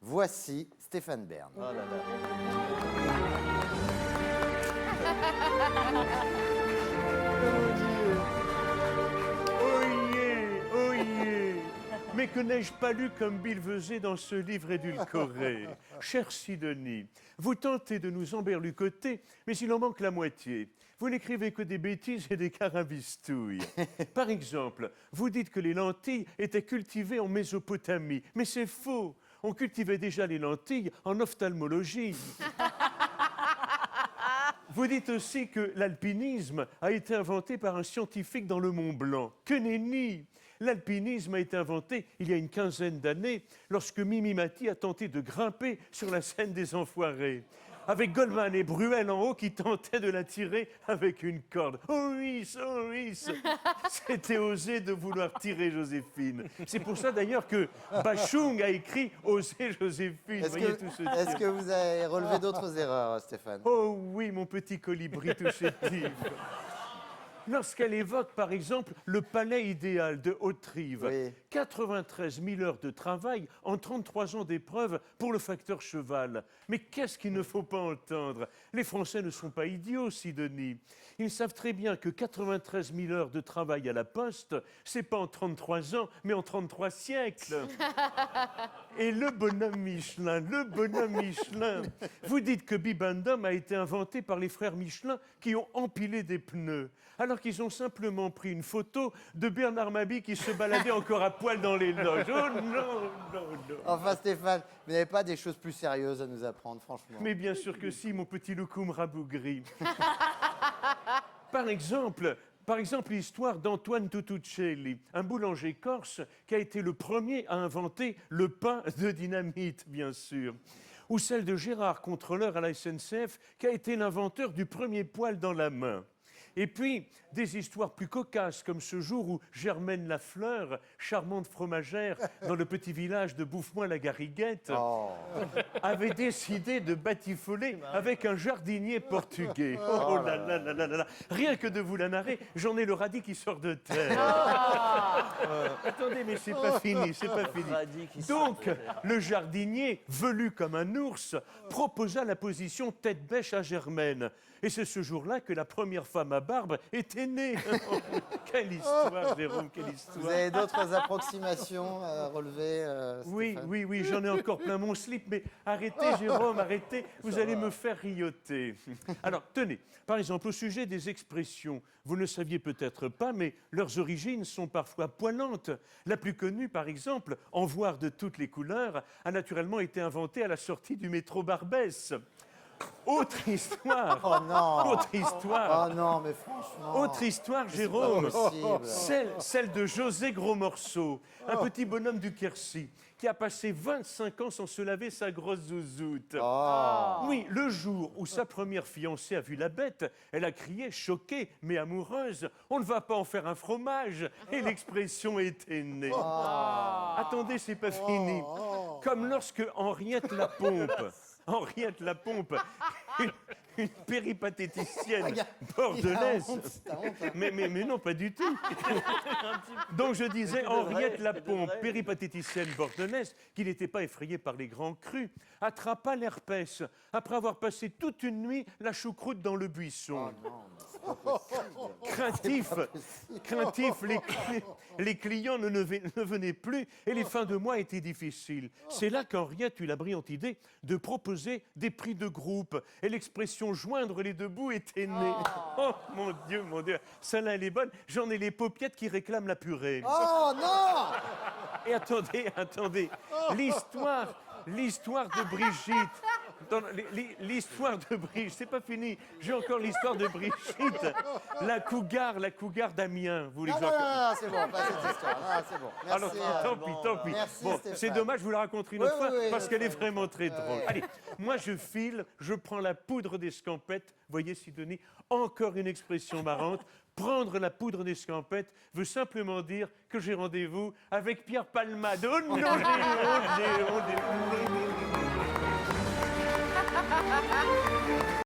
Voici Stéphane Bern. Oh là là. Oyez, oyez. Mais que n'ai-je pas lu comme Billevesée dans ce livre édulcoré? Cher Sidonie, vous tentez de nous emberlucoter, mais il en manque la moitié. Vous n'écrivez que des bêtises et des carabistouilles. Par exemple, vous dites que les lentilles étaient cultivées en Mésopotamie, mais c'est faux. On cultivait déjà les lentilles en ophtalmologie. Vous dites aussi que l'alpinisme a été inventé par un scientifique dans le Mont Blanc. Que nenni! L'alpinisme a été inventé il y a une quinzaine d'années, lorsque Mimi Mati a tenté de grimper sur la scène des Enfoirés, avec Goldman et Bruel en haut qui tentaient de la tirer avec une corde. Oh oui, c'était osé de vouloir tirer Joséphine. C'est pour ça d'ailleurs que Bachung a écrit « Oser Joséphine ». Est-ce que vous avez relevé d'autres erreurs, Stéphane? Oh oui, mon petit colibri tout chétif. Lorsqu'elle évoque, par exemple, le palais idéal de Haute-Rive, Oui. 93 000 heures de travail en 33 ans d'épreuve pour le facteur cheval. Mais qu'est-ce qu'il ne faut pas entendre? Les Français ne sont pas idiots, Sidonie. Ils savent très bien que 93 000 heures de travail à la Poste, c'est pas en 33 ans, mais en 33 siècles. Et le bonhomme Michelin, vous dites que Bibendum a été inventé par les frères Michelin qui ont empilé des pneus, alors qu'ils ont simplement pris une photo de Bernard Mabie qui se baladait encore à poil dans les loges. Oh non. Enfin, Stéphane, vous n'avez pas des choses plus sérieuses à nous apprendre, franchement? Mais bien sûr que si, mon petit loukoum rabougri. Par exemple, l'histoire d'Antoine Tutuccelli, un boulanger corse qui a été le premier à inventer le pain de dynamite, bien sûr. Ou celle de Gérard, contrôleur à la SNCF, qui a été l'inventeur du premier poil dans la main. Et puis, des histoires plus cocasses, comme ce jour où Germaine Lafleur, charmante fromagère dans le petit village de Bouffemois-la-Garriguette, avait décidé de batifoler avec un jardinier portugais. Oh là là là là là. Rien que de vous la narrer, j'en ai le radis qui sort de terre. Attendez, mais c'est pas fini, c'est pas fini. Donc, le jardinier, velu comme un ours, proposa la position tête bêche à Germaine. Et c'est ce jour-là que la première femme à barbe était née. Quelle histoire, Jérôme, quelle histoire. Vous avez d'autres approximations à relever, Stéphane? Oui, j'en ai encore plein mon slip, mais arrêtez, Jérôme, arrêtez, vous allez me faire rioter. Alors, tenez, par exemple, au sujet des expressions, vous ne le saviez peut-être pas, mais leurs origines sont parfois poilantes. La plus connue, par exemple, en voir de toutes les couleurs, a naturellement été inventée à la sortie du métro Barbès. Autre histoire. Oh non. Autre histoire. Oh non, mais franchement. Autre histoire, Jérôme. possible. Celle de José Gros Morceau, un petit bonhomme du Quercy, qui a passé 25 ans sans se laver sa grosse zouzoute. Oui, le jour où sa première fiancée a vu la bête, elle a crié, choquée, mais amoureuse, « On ne va pas en faire un fromage !» Et l'expression était née. Attendez, c'est pas fini. Comme lorsque Henriette Lapompe, une péripatéticienne bordelaise. Mais non, pas du tout. Donc je disais, Henriette Lapompe, péripatéticienne bordelaise, qui n'était pas effrayée par les grands crus, attrapa l'herpès après avoir passé toute une nuit la choucroute dans le buisson. Craintifs, les clients ne venaient plus et les fins de mois étaient difficiles. C'est là qu'Henriette eut la brillante idée de proposer des prix de groupe. Et l'expression « joindre les deux bouts » était née. Oh mon Dieu, celle-là elle est bonne. J'en ai les paupiettes qui réclament la purée. Oh non! Et attendez, l'histoire de Brigitte. L'histoire de Brigitte, c'est pas fini. J'ai encore l'histoire de Brigitte. La cougar d'Amiens. Vous voulez que Non, c'est bon, pas cette histoire. Ah, c'est bon. Merci, Alors, tant pis. Merci, Bon, Stéphane. c'est dommage, je vous la raconterai une autre fois, oui, parce qu'elle est oui. vraiment très drôle. Allez, moi je file, je prends la poudre d'escampette. Voyez, Sidonie, encore une expression marrante. Prendre la poudre d'escampette veut simplement dire que j'ai rendez-vous avec Pierre Palmade. Oh non, j'ai...